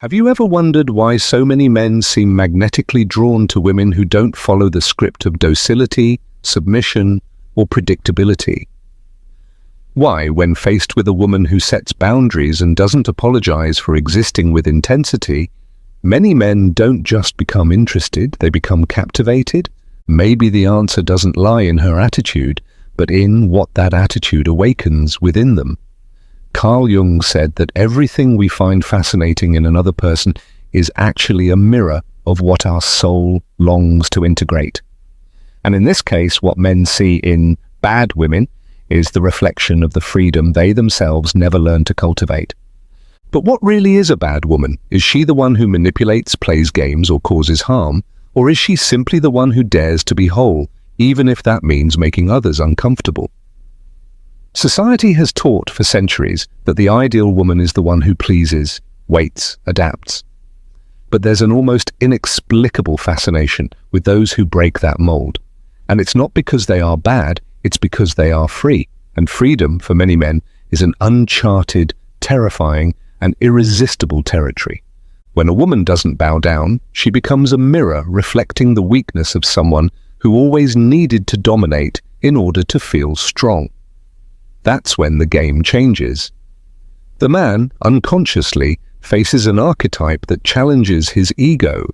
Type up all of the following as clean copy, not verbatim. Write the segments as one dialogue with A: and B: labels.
A: Have you ever wondered why so many men seem magnetically drawn to women who don't follow the script of docility, submission, or predictability? Why, when faced with a woman who sets boundaries and doesn't apologize for existing with intensity, many men don't just become interested, they become captivated? Maybe the answer doesn't lie in her attitude, but in what that attitude awakens within them. Carl Jung said that everything we find fascinating in another person is actually a mirror of what our soul longs to integrate. And in this case, what men see in bad women is the reflection of the freedom they themselves never learned to cultivate. But what really is a bad woman? Is she the one who manipulates, plays games, or causes harm? Or is she simply the one who dares to be whole, even if that means making others uncomfortable? Society has taught for centuries that the ideal woman is the one who pleases, waits, adapts. But there's an almost inexplicable fascination with those who break that mold. And it's not because they are bad, it's because they are free. And freedom, for many men, is an uncharted, terrifying, and irresistible territory. When a woman doesn't bow down, she becomes a mirror reflecting the weakness of someone who always needed to dominate in order to feel strong. That's when the game changes. The man, unconsciously, faces an archetype that challenges his ego,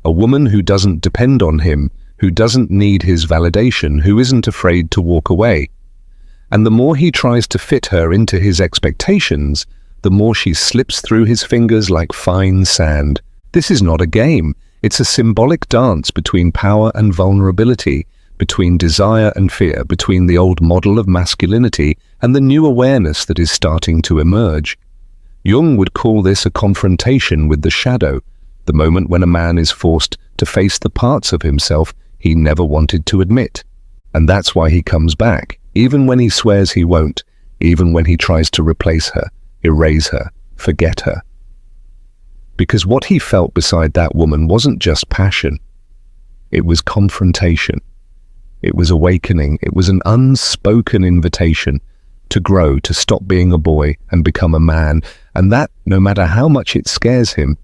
A: a woman who doesn't depend on him, who doesn't need his validation, who isn't afraid to walk away. And the more he tries to fit her into his expectations, the more she slips through his fingers like fine sand. This is not a game. It's a symbolic dance between power and vulnerability, between desire and fear, between the old model of masculinity and the new awareness that is starting to emerge. Jung would call this a confrontation with the shadow, the moment when a man is forced to face the parts of himself he never wanted to admit. And that's why he comes back, even when he swears he won't, even when he tries to replace her, erase her, forget her. Because what he felt beside that woman wasn't just passion. It was confrontation. It was awakening. It was an unspoken invitation to grow, to stop being a boy and become a man. And that, no matter how much it scares him,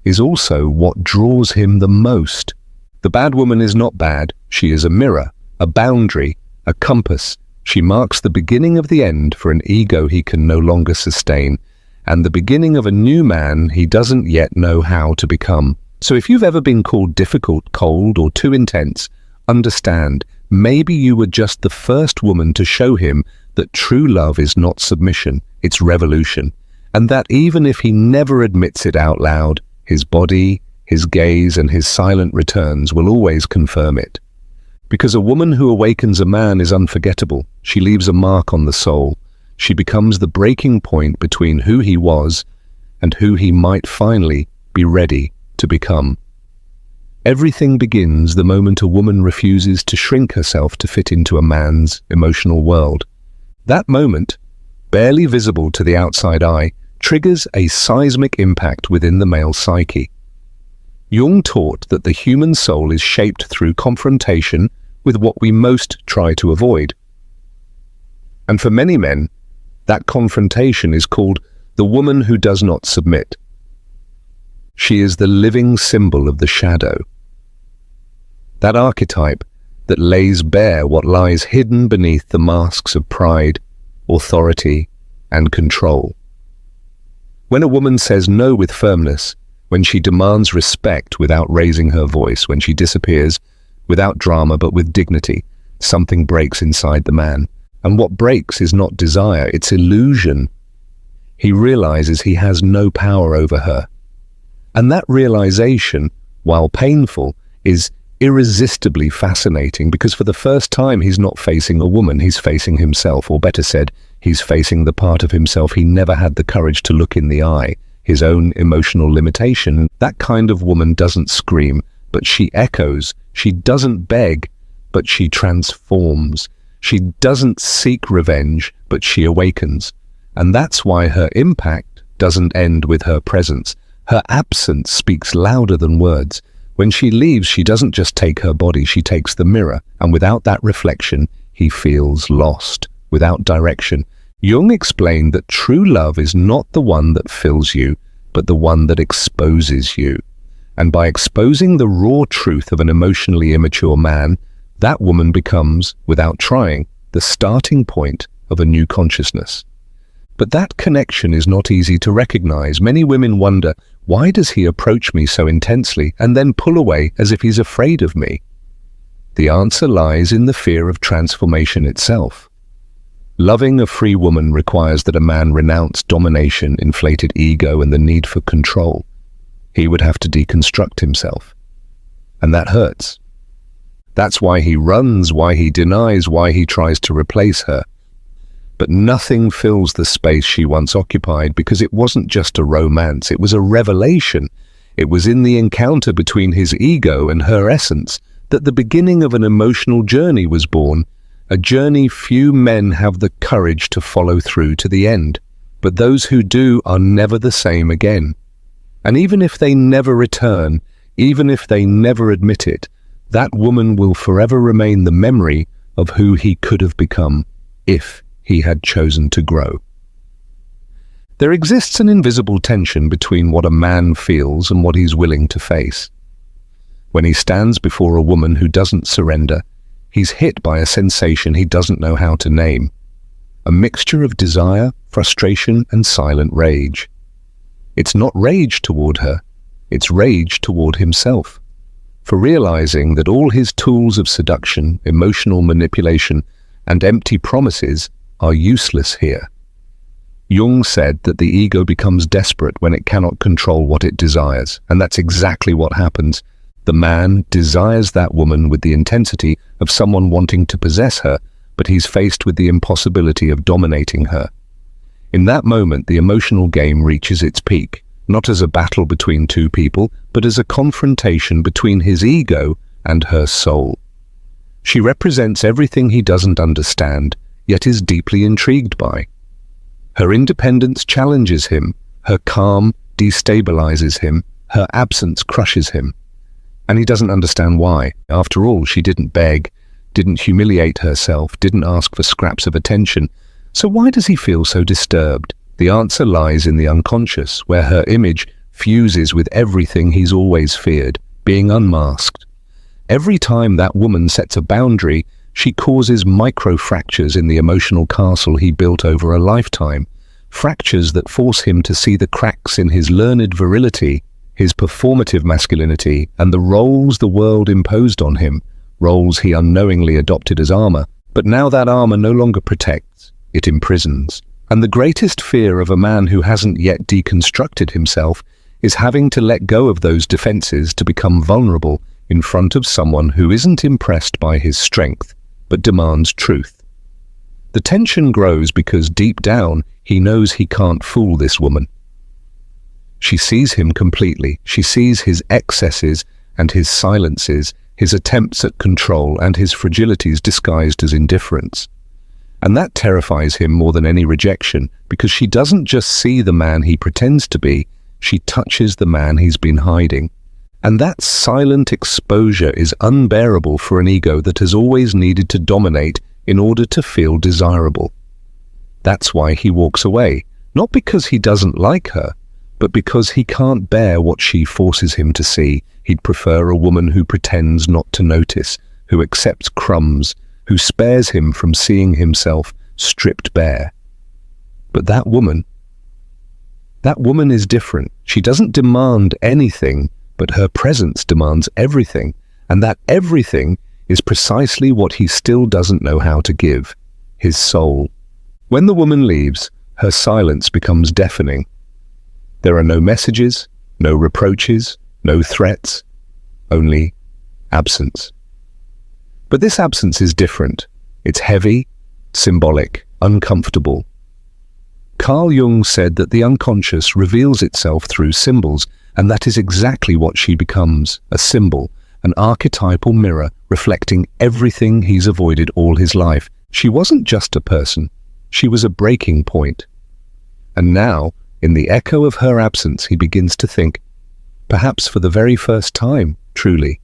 A: is also what draws him the most. The bad woman is not bad. She is a mirror, a boundary, a compass. She marks the beginning of the end for an ego he can no longer sustain, and the beginning of a new man he doesn't yet know how to become. So if you've ever been called difficult, cold, or too intense, understand, maybe you were just the first woman to show him that true love is not submission, it's revolution, and that even if he never admits it out loud, his body, his gaze, and his silent returns will always confirm it. Because a woman who awakens a man is unforgettable. She leaves a mark on the soul. She becomes the breaking point between who he was and who he might finally be ready to become. Everything begins the moment a woman refuses to shrink herself to fit into a man's emotional world. That moment, barely visible to the outside eye, triggers a seismic impact within the male psyche. Jung taught that the human soul is shaped through confrontation with what we most try to avoid. And for many men, that confrontation is called the woman who does not submit. She is the living symbol of the shadow. That archetype that lays bare what lies hidden beneath the masks of pride, authority, and control. When a woman says no with firmness, when she demands respect without raising her voice, when she disappears without drama but with dignity, something breaks inside the man. And what breaks is not desire, it's illusion. He realizes he has no power over her. And that realization, while painful, is irresistibly fascinating because for the first time he's not facing a woman, he's facing himself, or better said, he's facing the part of himself he never had the courage to look in the eye, his own emotional limitation. That kind of woman doesn't scream, but she echoes. She doesn't beg, but she transforms. She doesn't seek revenge, but she awakens. And that's why her impact doesn't end with her presence. Her absence speaks louder than words. When she leaves, she doesn't just take her body, she takes the mirror. And without that reflection, he feels lost, without direction. Jung explained that true love is not the one that fills you. but the one that exposes you. And by exposing the raw truth of an emotionally immature man, that woman becomes, without trying, the starting point of a new consciousness. But that connection is not easy to recognize. Many women wonder, why does he approach me so intensely and then pull away as if he's afraid of me? The answer lies in the fear of transformation itself. Loving a free woman requires that a man renounce domination, inflated ego, and the need for control. He would have to deconstruct himself. And that hurts. That's why he runs, why he denies, why he tries to replace her. But nothing fills the space she once occupied, because it wasn't just a romance, it was a revelation. It was in the encounter between his ego and her essence that the beginning of an emotional journey was born, a journey few men have the courage to follow through to the end. But those who do are never the same again. And even if they never return, even if they never admit it, that woman will forever remain the memory of who he could have become if he had chosen to grow. There exists an invisible tension between what a man feels and what he's willing to face. When he stands before a woman who doesn't surrender, he's hit by a sensation he doesn't know how to name. A mixture of desire, frustration, and silent rage. It's not rage toward her, it's rage toward himself, for realizing that all his tools of seduction, emotional manipulation, and empty promises are useless here. Jung said that the ego becomes desperate when it cannot control what it desires, and that's exactly what happens. The man desires that woman with the intensity of someone wanting to possess her, but he's faced with the impossibility of dominating her. In that moment, the emotional game reaches its peak, not as a battle between two people, but as a confrontation between his ego and her soul. She represents everything he doesn't understand, yet is deeply intrigued by. Her independence challenges him, her calm destabilizes him, her absence crushes him. And he doesn't understand why. After all, she didn't beg, didn't humiliate herself, didn't ask for scraps of attention. So why does he feel so disturbed? The answer lies in the unconscious, where her image fuses with everything he's always feared, being unmasked. Every time that woman sets a boundary, she causes micro-fractures in the emotional castle he built over a lifetime, fractures that force him to see the cracks in his learned virility, his performative masculinity, and the roles the world imposed on him, roles he unknowingly adopted as armor. But now that armor no longer protects, it imprisons. And the greatest fear of a man who hasn't yet deconstructed himself is having to let go of those defenses to become vulnerable in front of someone who isn't impressed by his strength, but demands truth. The tension grows because deep down he knows he can't fool this woman. She sees him completely. She sees his excesses and his silences, his attempts at control and his fragilities disguised as indifference. And that terrifies him more than any rejection, because she doesn't just see the man he pretends to be, she touches the man he's been hiding. And that silent exposure is unbearable for an ego that has always needed to dominate in order to feel desirable. That's why he walks away, not because he doesn't like her, but because he can't bear what she forces him to see. He'd prefer a woman who pretends not to notice, who accepts crumbs, who spares him from seeing himself stripped bare. But that woman is different. She doesn't demand anything, but her presence demands everything, and that everything is precisely what he still doesn't know how to give, his soul. When the woman leaves, her silence becomes deafening. There are no messages, no reproaches, no threats, only absence. But this absence is different. It's heavy, symbolic, uncomfortable. Carl Jung said that the unconscious reveals itself through symbols, and that is exactly what she becomes, a symbol, an archetypal mirror reflecting everything he's avoided all his life. She wasn't just a person, she was a breaking point. And now, in the echo of her absence, he begins to think, perhaps for the very first time, truly.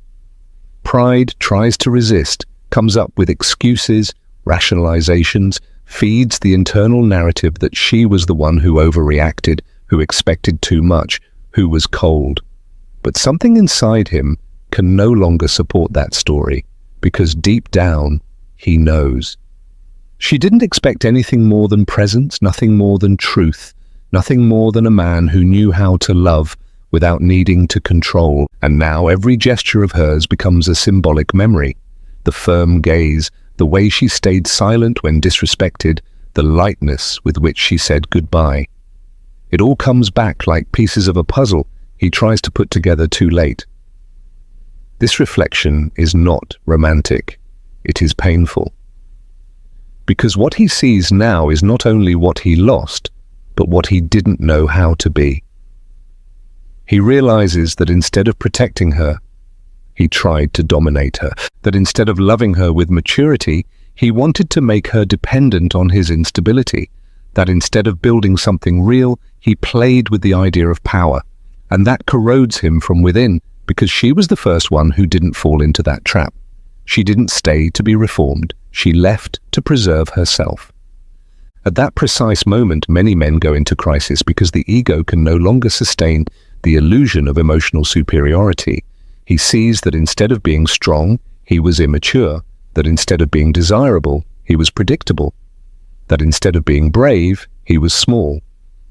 A: Pride tries to resist, comes up with excuses, rationalizations, feeds the internal narrative that she was the one who overreacted, who expected too much, who was cold. But something inside him can no longer support that story, because deep down, he knows. She didn't expect anything more than presence, nothing more than truth, nothing more than a man who knew how to love without needing to control. And now every gesture of hers becomes a symbolic memory. The firm gaze, the way she stayed silent when disrespected, the lightness with which she said goodbye. It all comes back like pieces of a puzzle he tries to put together too late. This reflection is not romantic. It is painful. Because what he sees now is not only what he lost, but what he didn't know how to be. He realizes that instead of protecting her, he tried to dominate her. That instead of loving her with maturity, he wanted to make her dependent on his instability. That instead of building something real, he played with the idea of power. And that corrodes him from within, because she was the first one who didn't fall into that trap. She didn't stay to be reformed. She left to preserve herself. At that precise moment, many men go into crisis because the ego can no longer sustain the illusion of emotional superiority. He sees that instead of being strong, he was immature, that instead of being desirable, he was predictable, that instead of being brave, he was small.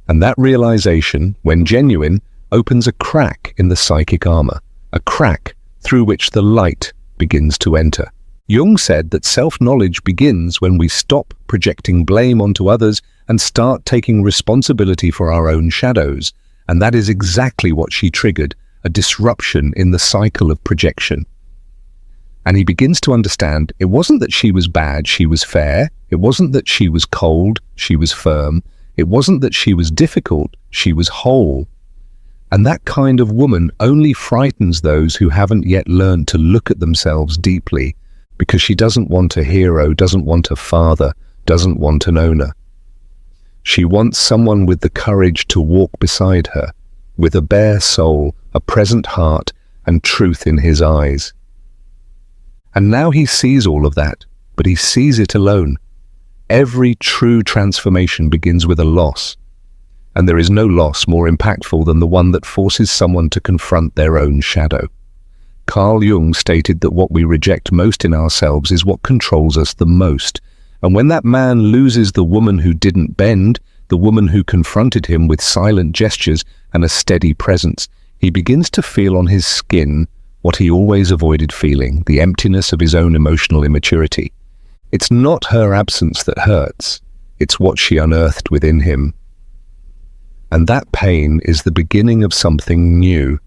A: And that realization, when genuine, opens a crack in the psychic armor, a crack through which the light begins to enter. Jung said that self-knowledge begins when we stop projecting blame onto others and start taking responsibility for our own shadows. And that is exactly what she triggered, a disruption in the cycle of projection. And he begins to understand it wasn't that she was bad, she was fair. It wasn't that she was cold, she was firm. It wasn't that she was difficult, she was whole. And that kind of woman only frightens those who haven't yet learned to look at themselves deeply, because she doesn't want a hero, doesn't want a father, doesn't want an owner. She wants someone with the courage to walk beside her, with a bare soul, a present heart, and truth in his eyes. And now he sees all of that, but he sees it alone. Every true transformation begins with a loss, and there is no loss more impactful than the one that forces someone to confront their own shadow. Carl Jung stated that what we reject most in ourselves is what controls us the most. And when that man loses the woman who didn't bend, the woman who confronted him with silent gestures and a steady presence, he begins to feel on his skin what he always avoided feeling, the emptiness of his own emotional immaturity. It's not her absence that hurts, it's what she unearthed within him. And that pain is the beginning of something new.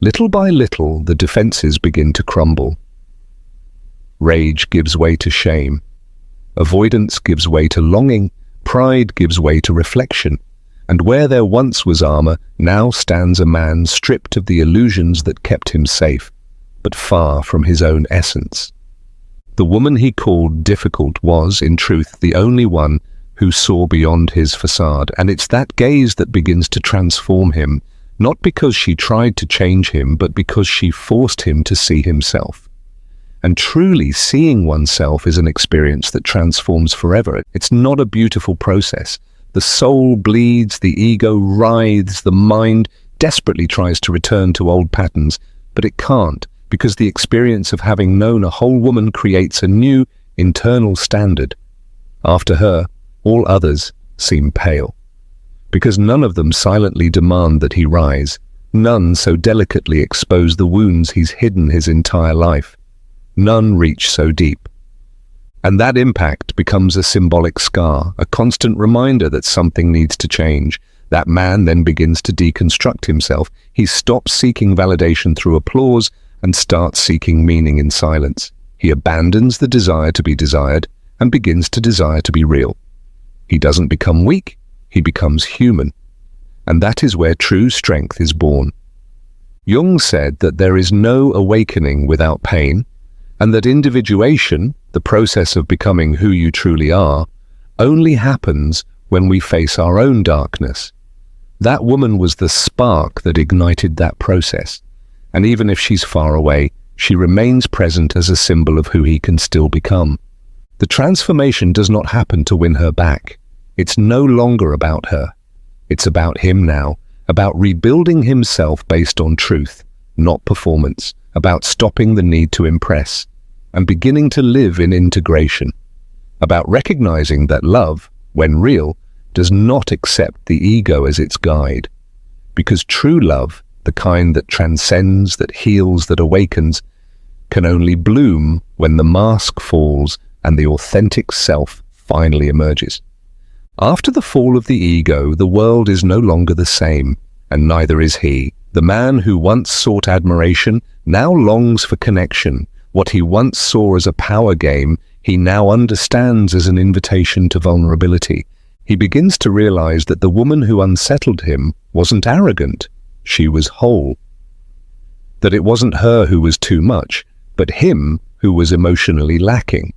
A: Little by little, the defenses begin to crumble. Rage gives way to shame. Avoidance gives way to longing. Pride gives way to reflection. And where there once was armor, now stands a man stripped of the illusions that kept him safe, but far from his own essence. The woman he called difficult was, in truth, the only one who saw beyond his facade, and it's that gaze that begins to transform him, not because she tried to change him, but because she forced him to see himself. And truly, seeing oneself is an experience that transforms forever. It's not a beautiful process. The soul bleeds, the ego writhes, the mind desperately tries to return to old patterns, but it can't, because the experience of having known a whole woman creates a new internal standard. After her, all others seem pale, because none of them silently demand that he rise. None so delicately expose the wounds he's hidden his entire life. None reach so deep. And that impact becomes a symbolic scar, a constant reminder that something needs to change. That man then begins to deconstruct himself. He stops seeking validation through applause and starts seeking meaning in silence. He abandons the desire to be desired and begins to desire to be real. He doesn't become weak, he becomes human. And that is where true strength is born. Jung said that there is no awakening without pain, and that individuation, the process of becoming who you truly are, only happens when we face our own darkness. That woman was the spark that ignited that process, and even if she's far away, she remains present as a symbol of who he can still become. The transformation does not happen to win her back. It's no longer about her. It's about him now, about rebuilding himself based on truth, not performance, about stopping the need to impress, and beginning to live in integration, about recognizing that love, when real, does not accept the ego as its guide. Because true love, the kind that transcends, that heals, that awakens, can only bloom when the mask falls and the authentic self finally emerges. After the fall of the ego, the world is no longer the same, and neither is he. The man who once sought admiration now longs for connection. What he once saw as a power game, he now understands as an invitation to vulnerability. He begins to realize that the woman who unsettled him wasn't arrogant, she was whole. That it wasn't her who was too much, but him who was emotionally lacking.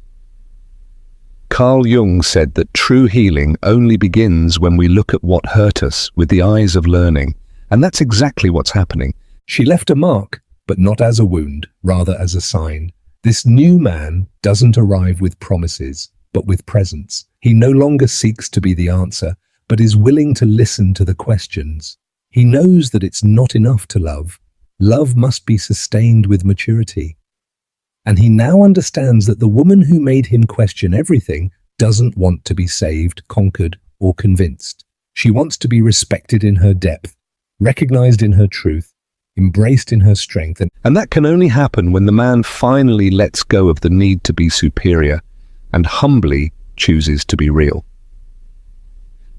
A: Carl Jung said that true healing only begins when we look at what hurt us with the eyes of learning, and that's exactly what's happening. She left a mark, but not as a wound, rather as a sign. This new man doesn't arrive with promises, but with presence. He no longer seeks to be the answer, but is willing to listen to the questions. He knows that it's not enough to love. Love must be sustained with maturity. And he now understands that the woman who made him question everything doesn't want to be saved, conquered, or convinced. She wants to be respected in her depth, recognized in her truth, embraced in her strength. And that can only happen when the man finally lets go of the need to be superior and humbly chooses to be real.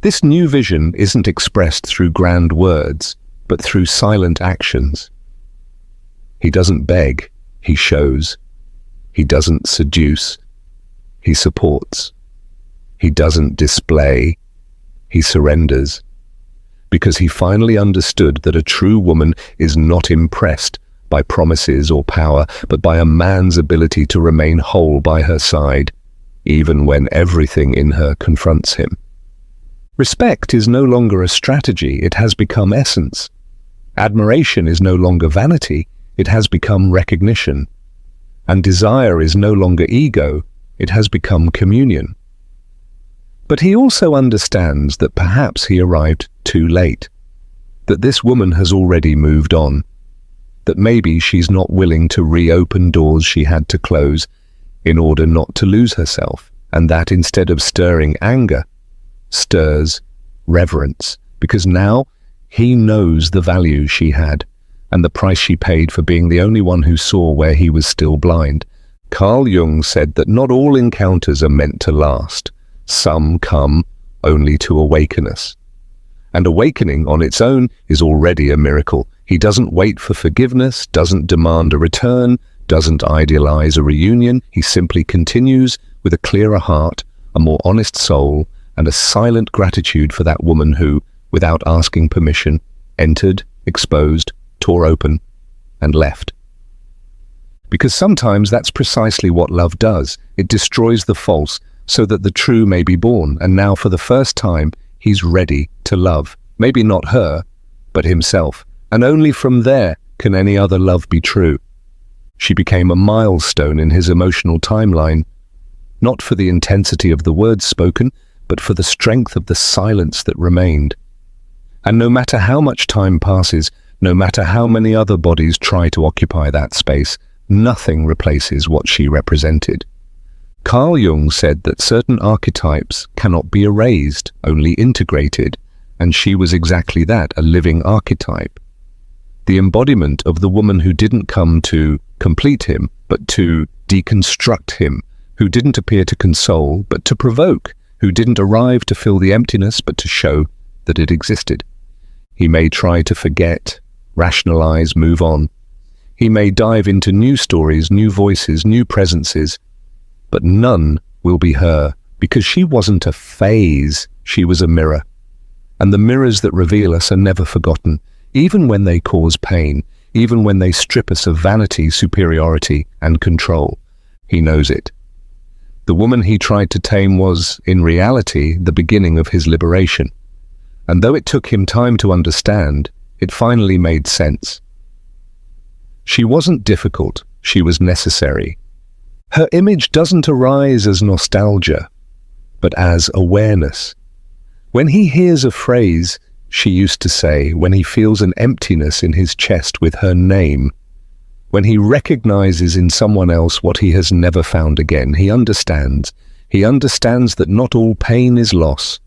A: This new vision isn't expressed through grand words, but through silent actions. He doesn't beg, he shows. He doesn't seduce, he supports. He doesn't display, he surrenders. Because he finally understood that a true woman is not impressed by promises or power, but by a man's ability to remain whole by her side, even when everything in her confronts him. Respect is no longer a strategy, it has become essence. Admiration is no longer vanity, it has become recognition. And desire is no longer ego, it has become communion. But he also understands that perhaps he arrived too late, that this woman has already moved on, that maybe she's not willing to reopen doors she had to close in order not to lose herself, and that instead of stirring anger, stirs reverence, because now he knows the value she had and the price she paid for being the only one who saw where he was still blind. Carl Jung said that not all encounters are meant to last. Some come only to awaken us. And awakening on its own is already a miracle. He doesn't wait for forgiveness, doesn't demand a return, doesn't idealize a reunion. He simply continues with a clearer heart, a more honest soul, and a silent gratitude for that woman who, without asking permission, entered, exposed, tore open, and left. Because sometimes that's precisely what love does. It destroys the false so that the true may be born, and now for the first time he's ready to love. Maybe not her, but himself. And only from there can any other love be true. She became a milestone in his emotional timeline, not for the intensity of the words spoken, but for the strength of the silence that remained. And no matter how much time passes, no matter how many other bodies try to occupy that space, nothing replaces what she represented. Carl Jung said that certain archetypes cannot be erased, only integrated, and she was exactly that, a living archetype. The embodiment of the woman who didn't come to complete him, but to deconstruct him, who didn't appear to console, but to provoke, who didn't arrive to fill the emptiness, but to show that it existed. He may try to forget, rationalize, move on. He may dive into new stories, new voices, new presences, but none will be her, because she wasn't a phase, she was a mirror. And the mirrors that reveal us are never forgotten, even when they cause pain, even when they strip us of vanity, superiority, and control. He knows it. The woman he tried to tame was, in reality, the beginning of his liberation. And though it took him time to understand, it finally made sense. She wasn't difficult, she was necessary. Her image doesn't arise as nostalgia, but as awareness. When he hears a phrase, she used to say, when he feels an emptiness in his chest with her name, when he recognizes in someone else what he has never found again, he understands. He understands that not all pain is loss.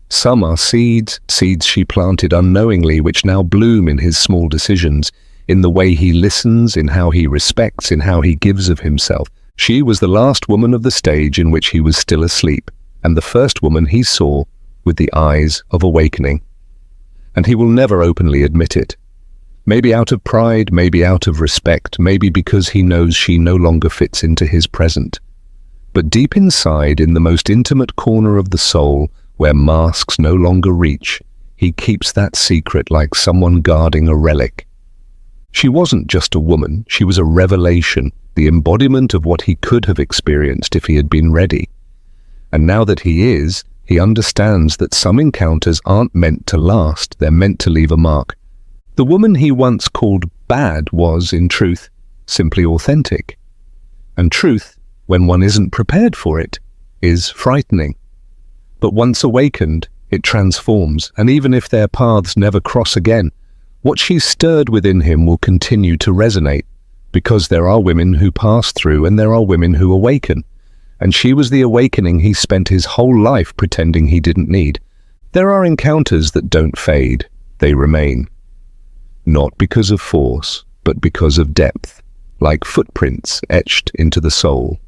A: Some are seeds she planted unknowingly, which now bloom in his small decisions, in the way he listens, in how he respects, in how he gives of himself. She was the last woman of the stage in which he was still asleep, and the first woman he saw with the eyes of awakening. And he will never openly admit it. Maybe out of pride, maybe out of respect, maybe because he knows she no longer fits into his present. But deep inside, in the most intimate corner of the soul, where masks no longer reach, he keeps that secret like someone guarding a relic. She wasn't just a woman, she was a revelation, the embodiment of what he could have experienced if he had been ready. And now that he is, he understands that some encounters aren't meant to last, they're meant to leave a mark. The woman he once called bad was, in truth, simply authentic. And truth, when one isn't prepared for it, is frightening. But once awakened, it transforms, and even if their paths never cross again, what she stirred within him will continue to resonate, because there are women who pass through and there are women who awaken. And she was the awakening he spent his whole life pretending he didn't need. There are encounters that don't fade, they remain. Not because of force, but because of depth, like footprints etched into the soul.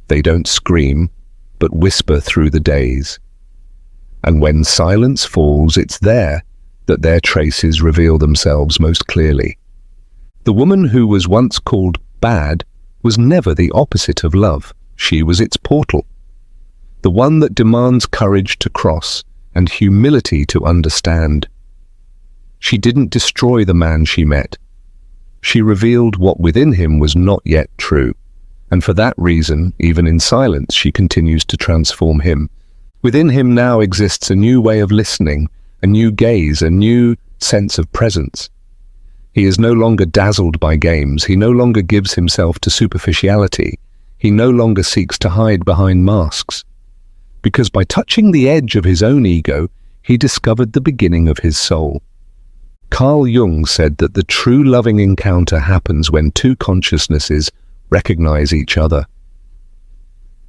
A: They don't scream, but whisper through the days. And when silence falls, it's there that their traces reveal themselves most clearly. The woman who was once called bad was never the opposite of love. She was its portal. The one that demands courage to cross and humility to understand. She didn't destroy the man she met. She revealed what within him was not yet true. And for that reason, even in silence, she continues to transform him. Within him now exists a new way of listening, a new gaze, a new sense of presence. He is no longer dazzled by games. He no longer gives himself to superficiality. He no longer seeks to hide behind masks. Because by touching the edge of his own ego, he discovered the beginning of his soul. Carl Jung said that the true loving encounter happens when two consciousnesses recognize each other.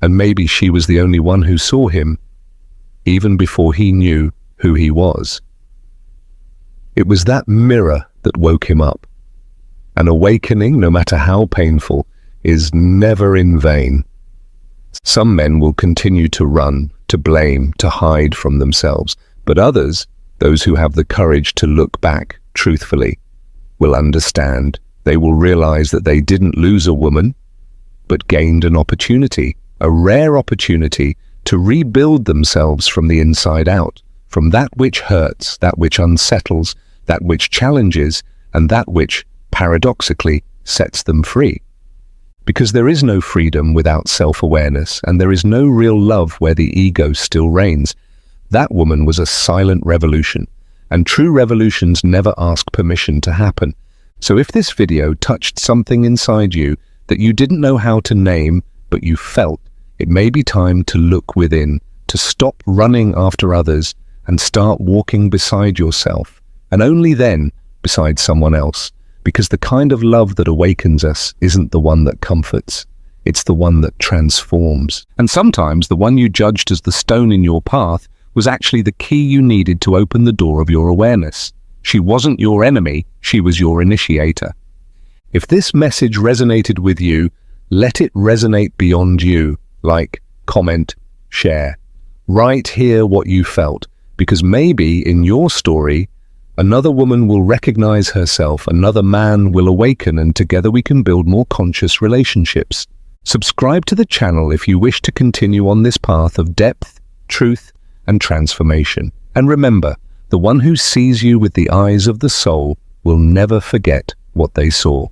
A: And maybe she was the only one who saw him, even before he knew who he was. It was that mirror that woke him up. An awakening, no matter how painful, is never in vain. Some men will continue to run, to blame, to hide from themselves, but others, those who have the courage to look back truthfully, will understand. They will realize that they didn't lose a woman, but gained an opportunity, a rare opportunity to rebuild themselves from the inside out, from that which hurts, that which unsettles, that which challenges, and that which, paradoxically, sets them free. Because there is no freedom without self-awareness, and there is no real love where the ego still reigns. That woman was a silent revolution, and true revolutions never ask permission to happen. So if this video touched something inside you that you didn't know how to name, but you felt, it may be time to look within, to stop running after others and start walking beside yourself, and only then beside someone else, because the kind of love that awakens us isn't the one that comforts, it's the one that transforms. And sometimes the one you judged as the stone in your path was actually the key you needed to open the door of your awareness. She wasn't your enemy, she was your initiator. If this message resonated with you, let it resonate beyond you. Like, comment, share. Write here what you felt, because maybe in your story, another woman will recognize herself, another man will awaken, and together we can build more conscious relationships. Subscribe to the channel if you wish to continue on this path of depth, truth, and transformation. And remember, the one who sees you with the eyes of the soul will never forget what they saw.